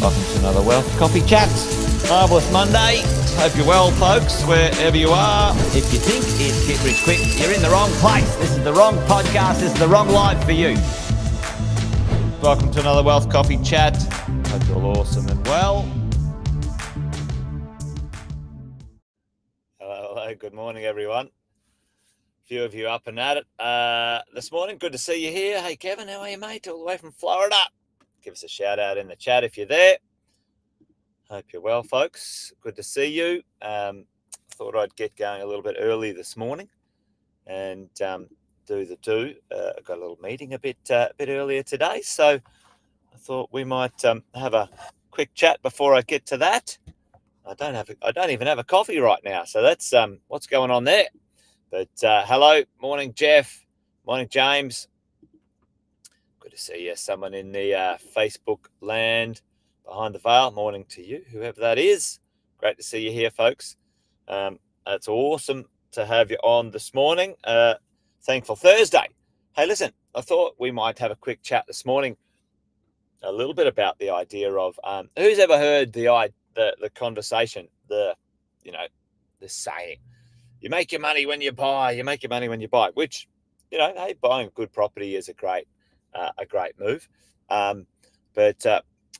Welcome to another Wealth Coffee Chats. Marvellous Monday. Hope you're well, folks, wherever you are. If you think it's Get Rich Quick, you're in the wrong place. This is the wrong podcast. This is the wrong live for you. Welcome to another Wealth Coffee Chat. Hope you're all awesome and well. Hello. Good morning, everyone. A few of you up and at it this morning. Good to see you here. Hey, Kevin, how are you, mate? All the way from Florida. Give us a shout out in the chat if you're there. Hope you're well, folks. Good to see you. Thought I'd get going a little bit early this morning and do the do. I got a little meeting a bit earlier today, so I thought we might have a quick chat before I get to that. I don't even have a coffee right now, so that's what's going on there. But hello, morning, Jeff. Morning, James. Good to see you. Someone in the Facebook land behind the veil. Morning to you, whoever that is. Great to see you here, folks. It's awesome to have you on this morning. Thankful Thursday. Hey, listen, I thought we might have a quick chat this morning a little bit about the idea of who's ever heard the conversation, the saying, you make your money when you buy, which, hey, buying a good property is a great move. But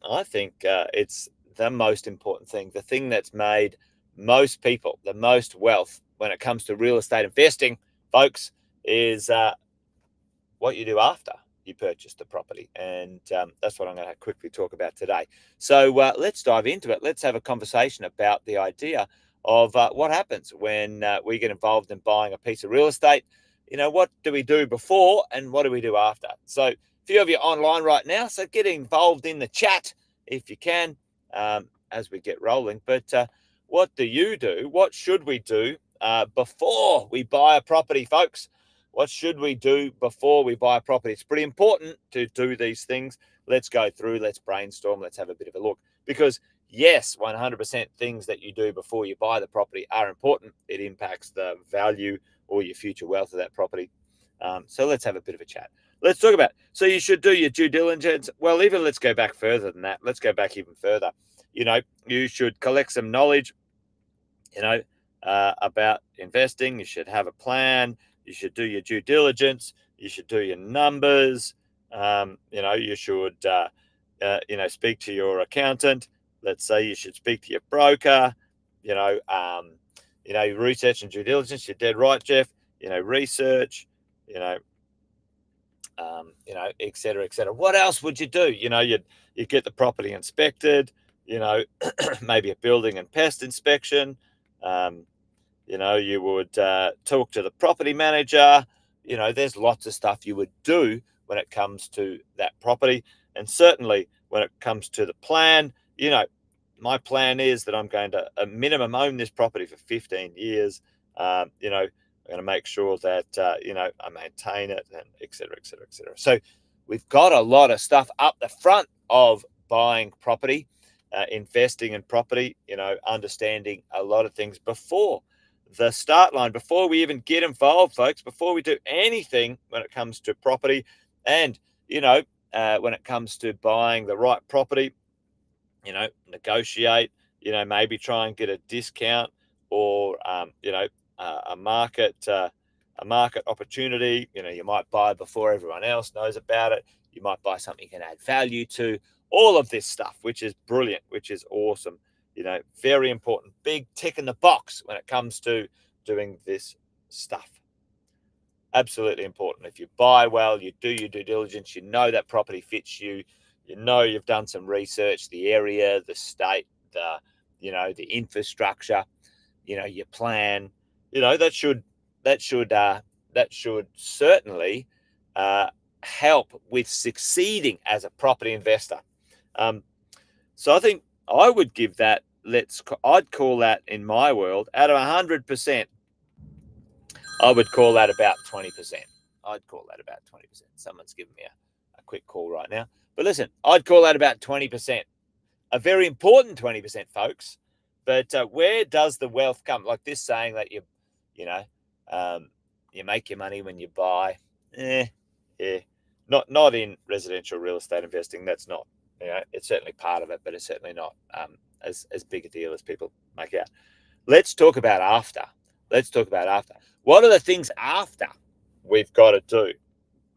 I think it's the most important thing, the thing that's made most people the most wealth when it comes to real estate investing, folks, is what you do after you purchase the property. And that's what I'm going to quickly talk about today. So let's dive into it. Let's have a conversation about the idea of what happens when we get involved in buying a piece of real estate. What do we do before and what do we do after? So a few of you online right now, so get involved in the chat if you can as we get rolling. But what do you do? What should we do before we buy a property, folks? What should we do before we buy a property? It's pretty important to do these things. Let's go through, let's brainstorm, let's have a bit of a look. Because yes, 100% things that you do before you buy the property are important. It impacts the value or your future wealth of that property. So let's have a bit of a chat. Let's talk about, so you should do your due diligence. Well, even let's go back further than that. Let's go back even further. You should collect some knowledge, about investing. You should have a plan. You should do your due diligence. You should do your numbers. You should, speak to your accountant. Let's say you should speak to your broker. Research and due diligence. You're dead right, Jeff. Research. Et cetera, et cetera. What else would you do? You'd get the property inspected. Maybe a building and pest inspection. You would talk to the property manager. There's lots of stuff you would do when it comes to that property. And certainly when it comes to the plan, my plan is that I'm going to a minimum own this property for 15 years. I'm going to make sure that, I maintain it and et cetera, et cetera, et cetera. So we've got a lot of stuff up the front of buying property, investing in property, understanding a lot of things before the start line, before we even get involved, folks, before we do anything when it comes to property. And, when it comes to buying the right property, negotiate, maybe try and get a discount or, a market opportunity. You might buy before everyone else knows about it. You might buy something you can add value to. All of this stuff, which is brilliant, which is awesome. Very important, big tick in the box when it comes to doing this stuff. Absolutely important. If you buy well, you do your due diligence, that property fits you, you've done some research, the area, the state, the infrastructure, your plan, that should certainly help with succeeding as a property investor. So I think I would give that, I'd call that in my world, out of 100%, I would call that about 20%. I'd call that about 20%. Someone's giving me a quick call right now. But listen, I'd call that about 20%. A very important 20%, folks. But where does the wealth come? Like this saying that you make your money when you buy. Not in residential real estate investing. That's not You know, it's certainly part of it, but it's certainly not as big a deal as people make out. Let's talk about after. Let's talk about after. What are the things after we've got to do?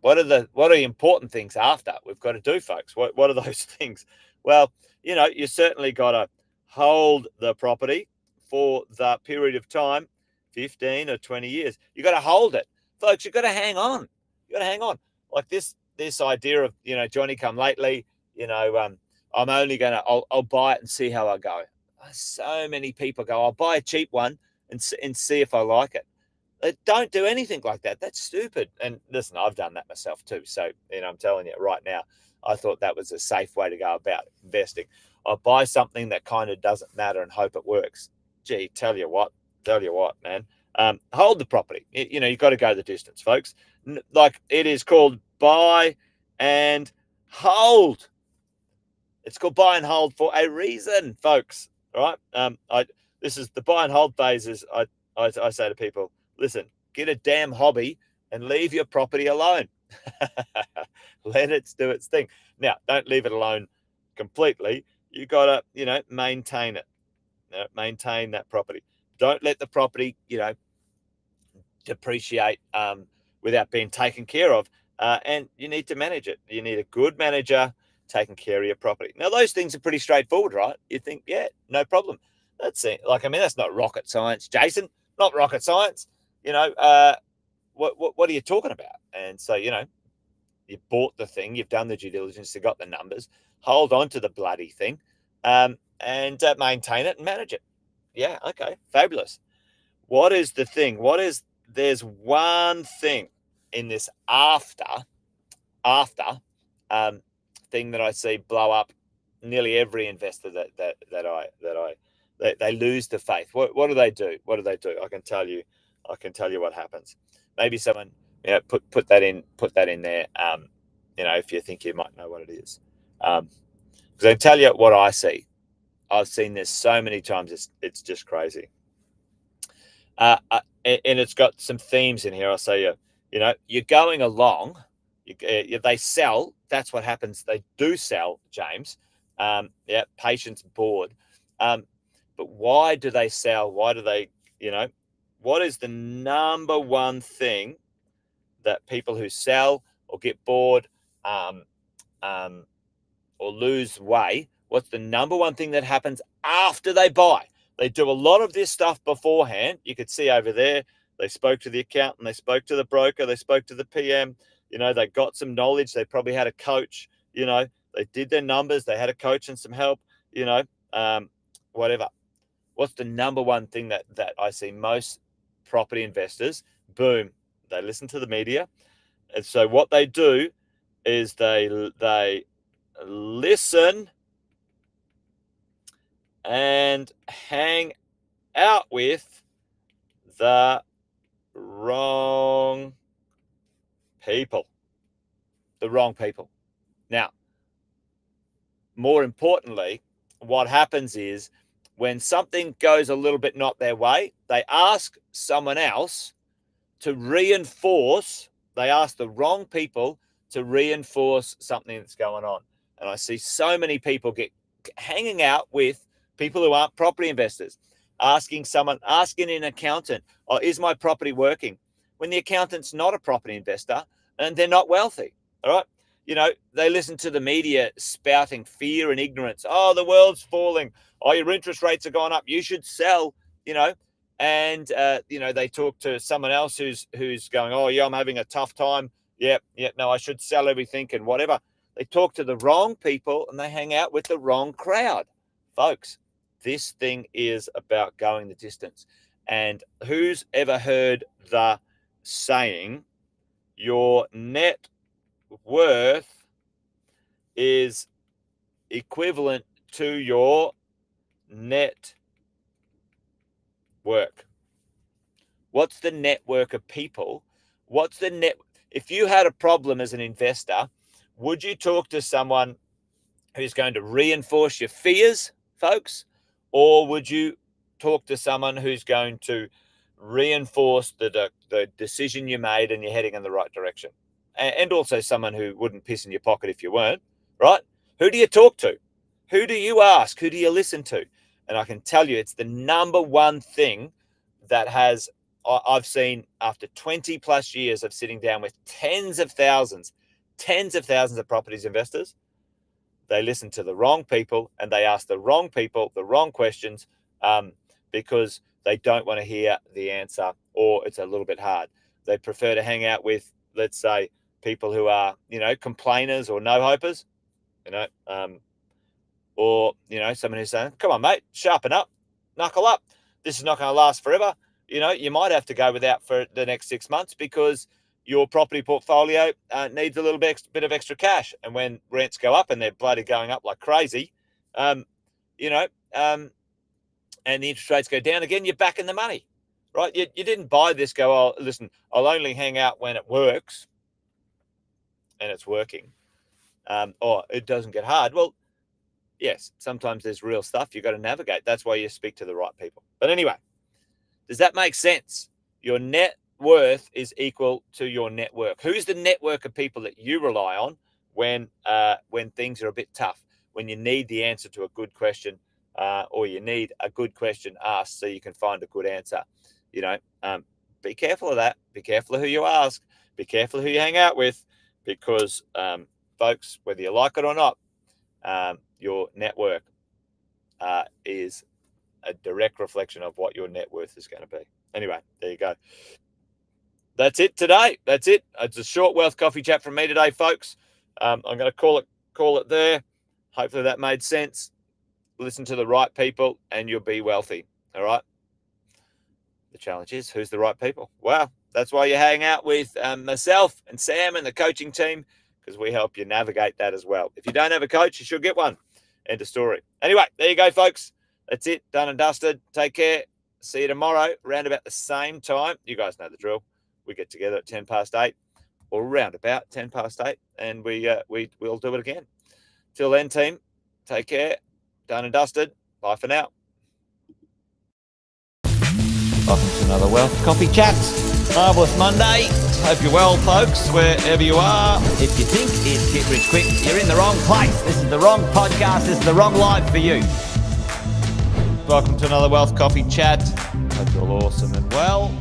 What are the important things after we've got to do, folks? What are those things? Well, you know, you certainly got to hold the property for the period of time, 15 or 20 years. You got to hold it, folks. You got to hang on. You got to hang on. Like this idea of, you know, Johnny come lately. You know, I'm only gonna I'll buy it and see how I go. So many people go, I'll buy a cheap one and see if I like it. Don't do anything like that. That's stupid. And listen, I've done that myself too. So, you know, I'm telling you right now, I thought that was a safe way to go about investing. I buy something that kind of doesn't matter and hope it works. Gee, tell you what, man. Hold the property. You know, you've got to go the distance, folks. Like it is called buy and hold. It's called buy and hold for a reason, folks. All right. This is the buy and hold phases. I say to people, listen, get a damn hobby and leave your property alone. Let it do its thing. Now, don't leave it alone completely. You got to, you know, maintain it. You know, maintain that property. Don't let the property, you know, depreciate without being taken care of. And you need to manage it. You need a good manager taking care of your property. Now, those things are pretty straightforward, right? You think, yeah, no problem. That's it. Like, I mean, that's not rocket science, Jason. Not rocket science. You know, what are you talking about? And so, you know, you bought the thing, you've done the due diligence, you've got the numbers, hold on to the bloody thing, and maintain it and manage it. Yeah, okay, fabulous. What is the thing? There's one thing in this after thing that I see blow up nearly every investor that they lose the faith. What do they do? What do they do? I can tell you what happens. Maybe someone, you know, put that in there. You know, if you think you might know what it is, because I can tell you what I see. I've seen this so many times. It's just crazy. And it's got some themes in here. I'll say you know, you're going along. They sell. That's what happens. They do sell, James. Yeah, patience board. But why do they sell? Why do they, you know, what is the number one thing that people who sell or get bored or lose way, what's the number one thing that happens after they buy? They do a lot of this stuff beforehand. You could see over there, they spoke to the accountant, they spoke to the broker, they spoke to the PM. You know, they got some knowledge. They probably had a coach. You know, they did their numbers. They had a coach and some help. You know, whatever. What's the number one thing that I see most property investors? Boom, they listen to the media, and so what they do is they listen and hang out with the wrong people. The wrong people. Now, more importantly, what happens is when something goes a little bit not their way, they ask someone else to reinforce, they ask the wrong people to reinforce something that's going on. And I see so many people get hanging out with people who aren't property investors, asking an accountant, oh, is my property working? When the accountant's not a property investor and they're not wealthy, all right? You know, they listen to the media spouting fear and ignorance. Oh, the world's falling. Oh, your interest rates are gone up. You should sell, you know. And, you know, they talk to someone else who's going, oh, yeah, I'm having a tough time. Yeah, no, I should sell everything and whatever. They talk to the wrong people and they hang out with the wrong crowd. Folks, this thing is about going the distance. And who's ever heard the saying, your net worth is equivalent to your net work? What's the network of people? What's the net? If you had a problem as an investor, would you talk to someone who's going to reinforce your fears, folks? Or would you talk to someone who's going to reinforce the decision you made and you're heading in the right direction? And also someone who wouldn't piss in your pocket if you weren't, right? Who do you talk to? Who do you ask? Who do you listen to? And I can tell you it's the number one thing that I've seen after 20 plus years of sitting down with tens of thousands of properties investors. They listen to the wrong people and they ask the wrong people the wrong questions because they don't want to hear the answer, or it's a little bit hard. They prefer to hang out with, let's say, people who are, complainers or no-hopers, or, someone who's saying, come on, mate, sharpen up, knuckle up. This is not going to last forever. You might have to go without for the next 6 months because your property portfolio needs a little bit of extra cash. And when rents go up, and they're bloody going up like crazy, and the interest rates go down again, you're back in the money, right? You didn't buy this, oh, listen, I'll only hang out when it works, and it's working, or it doesn't get hard. Well, yes, sometimes there's real stuff you've got to navigate. That's why you speak to the right people. But anyway, does that make sense? Your net worth is equal to your network. Who's the network of people that you rely on when things are a bit tough, when you need the answer to a good question, or you need a good question asked so you can find a good answer? Be careful of that. Be careful of who you ask. Be careful of who you hang out with, because, folks, whether you like it or not, your network is a direct reflection of what your net worth is going to be. Anyway, there you go. That's it today. That's it. It's a short wealth coffee chat from me today, folks. I'm going to call it there. Hopefully that made sense. Listen to the right people and you'll be wealthy. All right. The challenge is, who's the right people? Well, that's why you hang out with myself and Sam and the coaching team, because we help you navigate that as well. If you don't have a coach, you should get one. End of story. Anyway, there you go, folks. That's it. Done and dusted. Take care. See you tomorrow around about the same time. You guys know the drill. We get together at 8:10, or around about 8:10, and we'll do it again. Till then, team, take care. Done and dusted. Bye for now. Welcome to another Wealth Coffee Chat. Marvellous Monday. Hope you're well, folks, wherever you are. If you think it's Get Rich Quick, you're in the wrong place. This is the wrong podcast. This is the wrong life for you. Welcome to another Wealth Coffee Chat. Hope you're all awesome and well.